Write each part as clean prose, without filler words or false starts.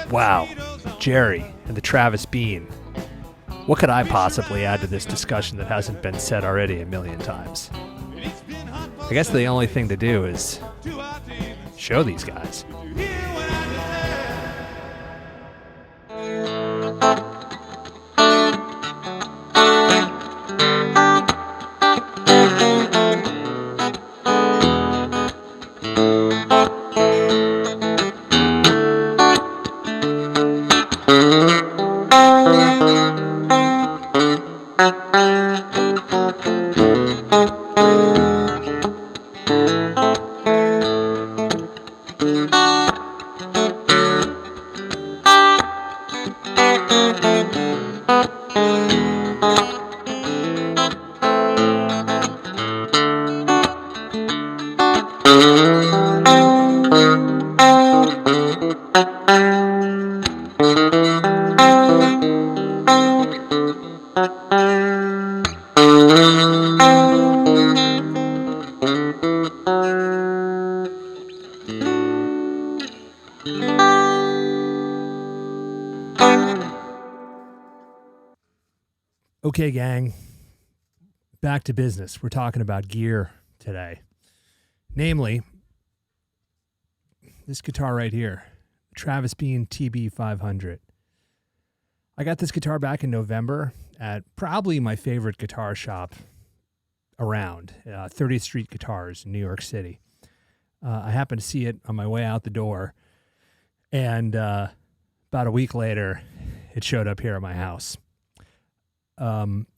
Wow, Jerry and the Travis Bean. What could I possibly add to this discussion that hasn't been said already a million times? I guess the only thing to do is show these guys. Okay, gang, back to business. We're talking about gear today. Namely, this guitar right here, Travis Bean TB500. I got this guitar back in November at probably my favorite guitar shop around, 30th Street Guitars in New York City. I happened to see it on my way out the door, and about a week later, it showed up here at my house.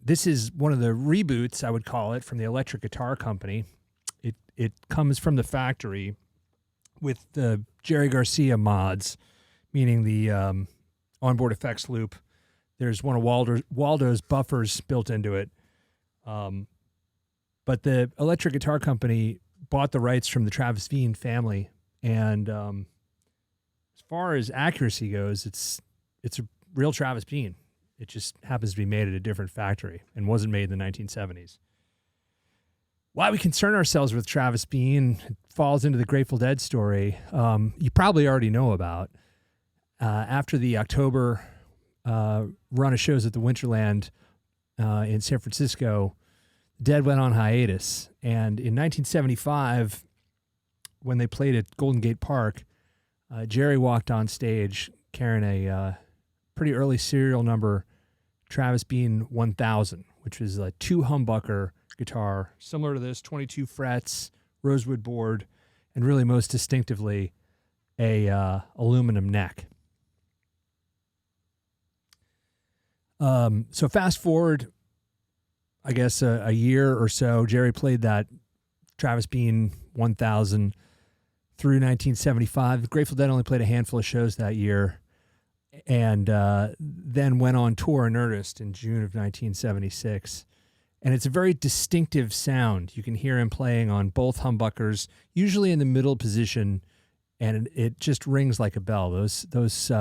This is one of the reboots, I would call it, from the Electric Guitar Company. It comes from the factory with the Jerry Garcia mods, meaning the onboard effects loop. There's one of Waldo's buffers built into it. But the Electric Guitar Company bought the rights from the Travis Bean family, and as far as accuracy goes, it's a real Travis Bean. It just happens to be made at a different factory and wasn't made in the 1970s. Why we concern ourselves with Travis Bean falls into the Grateful Dead story you probably already know about. After the October run of shows at the Winterland in San Francisco, Dead went on hiatus. And in 1975, when they played at Golden Gate Park, Jerry walked on stage carrying a pretty early serial number Travis Bean 1000, which is a 2-humbucker guitar, similar to this, 22 frets, rosewood board, and really most distinctively a aluminum neck. So fast forward, I guess a year or so, Jerry played that Travis Bean 1000 through 1975. The Grateful Dead only played a handful of shows that year, and then went on tour in earnest in June of 1976. And it's a very distinctive sound. You can hear him playing on both humbuckers, usually in the middle position, and it just rings like a bell. Those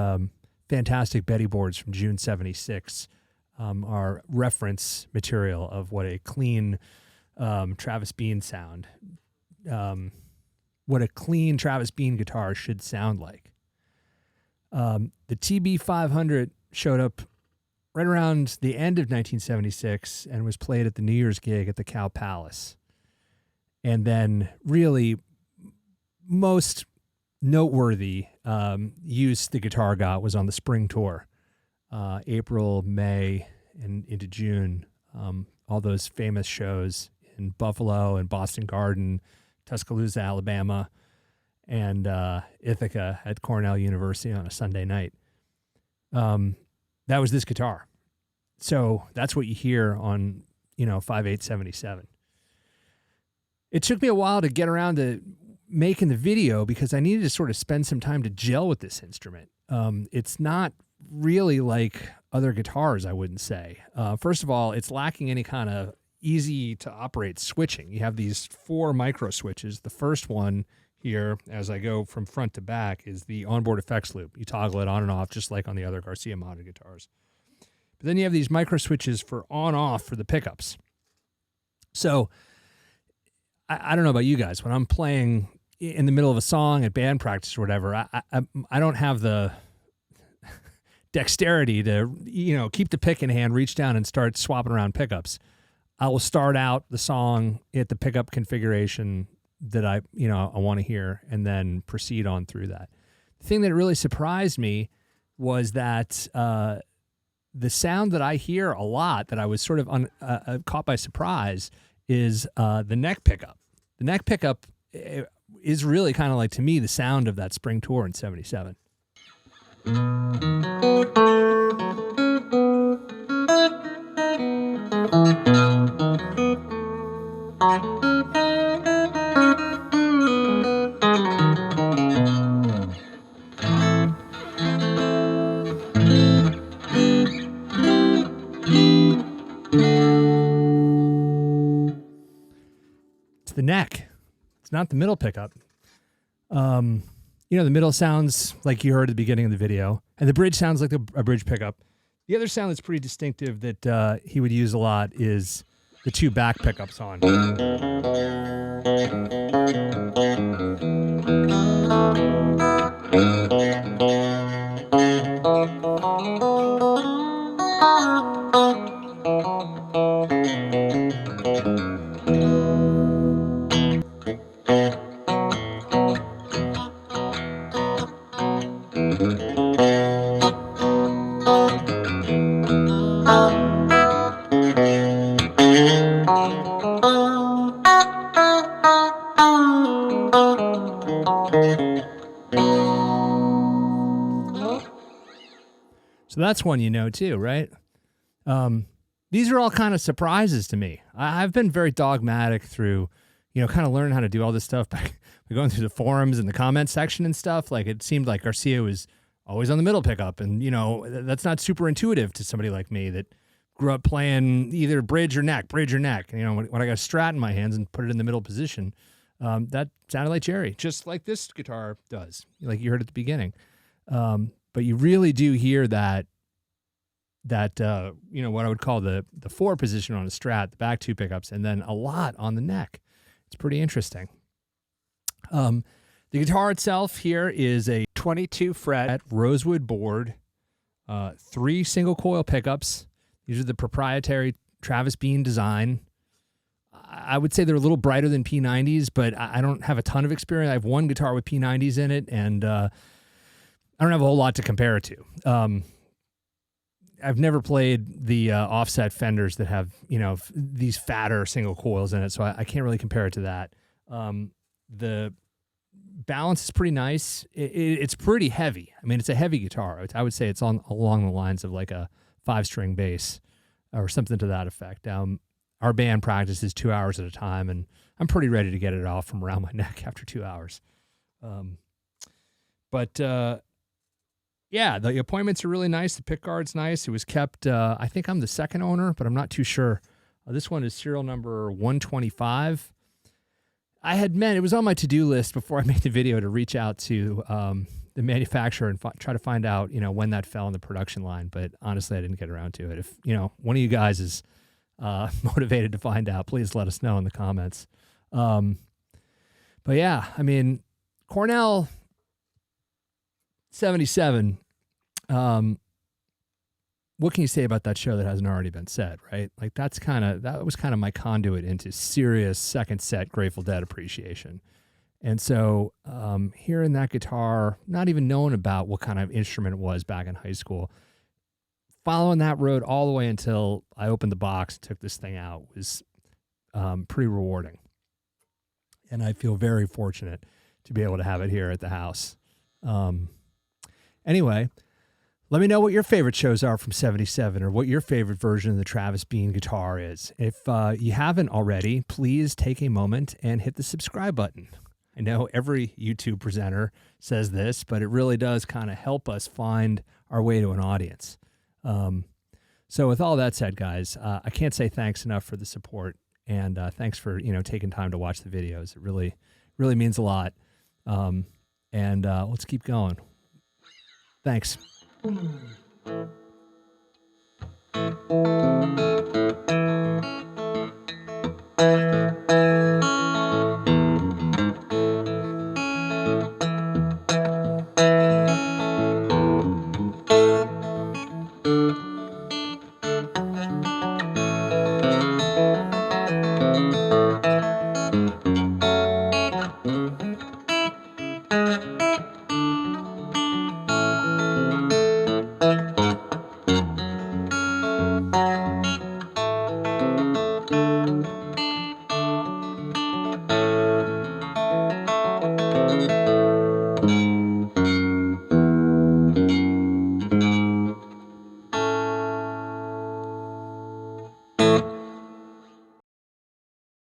fantastic Betty boards from June 76 are reference material of what a clean Travis Bean sound, what a clean Travis Bean guitar should sound like. The TB500 showed up right around the end of 1976 and was played at the New Year's gig at the Cow Palace. And then really most noteworthy use the guitar got was on the spring tour, April, May, and into June. All those famous shows in Buffalo and Boston Garden, Tuscaloosa, Alabama, and Ithaca at Cornell University on a Sunday night. That was this guitar. So that's what you hear on, 5877. It took me a while to get around to making the video because I needed to sort of spend some time to gel with this instrument. It's not really like other guitars, I wouldn't say. First of all, it's lacking any kind of easy to operate switching. You have these 4 micro switches. The first one here as I go from front to back is the onboard effects loop. You toggle it on and off just like on the other Garcia modded guitars. But then you have these micro switches for on-off for the pickups. So I don't know about you guys. When I'm playing in the middle of a song at band practice or whatever, I don't have the dexterity to, keep the pick in hand, reach down and start swapping around pickups. I will start out the song at the pickup configuration that I want to hear and then proceed on through that. The thing that really surprised me was that the sound that I hear a lot that I was sort of caught by surprise is the neck pickup. The neck pickup is really kind of like, to me, the sound of that spring tour in 77. It's the neck. It's not the middle pickup. The middle sounds like you heard at the beginning of the video, and the bridge sounds like a bridge pickup. The other sound that's pretty distinctive that he would use a lot is the two back pickups on. So that's one too, right? These are all kind of surprises to me. I've been very dogmatic through, kind of learning how to do all this stuff by going through the forums and the comment section and stuff. Like, it seemed like Garcia was always on the middle pickup. And, that's not super intuitive to somebody like me that grew up playing either bridge or neck. When I got a Strat in my hands and put it in the middle position, that sounded like Jerry, just like this guitar does, like you heard at the beginning. But you really do hear that what I would call the 4 position on a Strat, the back 2 pickups, and then a lot on the neck. It's pretty interesting. The guitar itself here is a 22 fret rosewood board, 3 single coil pickups. These are the proprietary Travis Bean design. I would say they're a little brighter than P90s, but I don't have a ton of experience. I have one guitar with P90s in it, and I don't have a whole lot to compare it to. I've never played the offset Fenders that have, these fatter single coils in it, so I can't really compare it to that. The balance is pretty nice. It's pretty heavy. I mean, it's a heavy guitar. I would say it's along the lines of like a 5-string bass or something to that effect. Our band practices 2 hours at a time, and I'm pretty ready to get it off from around my neck after 2 hours. Yeah, the appointments are really nice. The pick guard's nice. It was kept, I think I'm the second owner, but I'm not too sure. This one is serial number 125. I had meant, it was on my to-do list before I made the video to reach out to the manufacturer and try to find out, when that fell on the production line. But honestly, I didn't get around to it. If, one of you guys is motivated to find out, please let us know in the comments. But yeah, I mean, Cornell 77, what can you say about that show that hasn't already been said, right? Like, that was kind of my conduit into serious second set Grateful Dead appreciation. And so hearing that guitar, not even knowing about what kind of instrument it was back in high school, following that road all the way until I opened the box and took this thing out was pretty rewarding. And I feel very fortunate to be able to have it here at the house. Anyway, let me know what your favorite shows are from 77 or what your favorite version of the Travis Bean guitar is. If you haven't already, please take a moment and hit the subscribe button. I know every YouTube presenter says this, but it really does kind of help us find our way to an audience. So with all that said, guys, I can't say thanks enough for the support, and thanks for taking time to watch the videos. It really means a lot. And let's keep going. Thanks.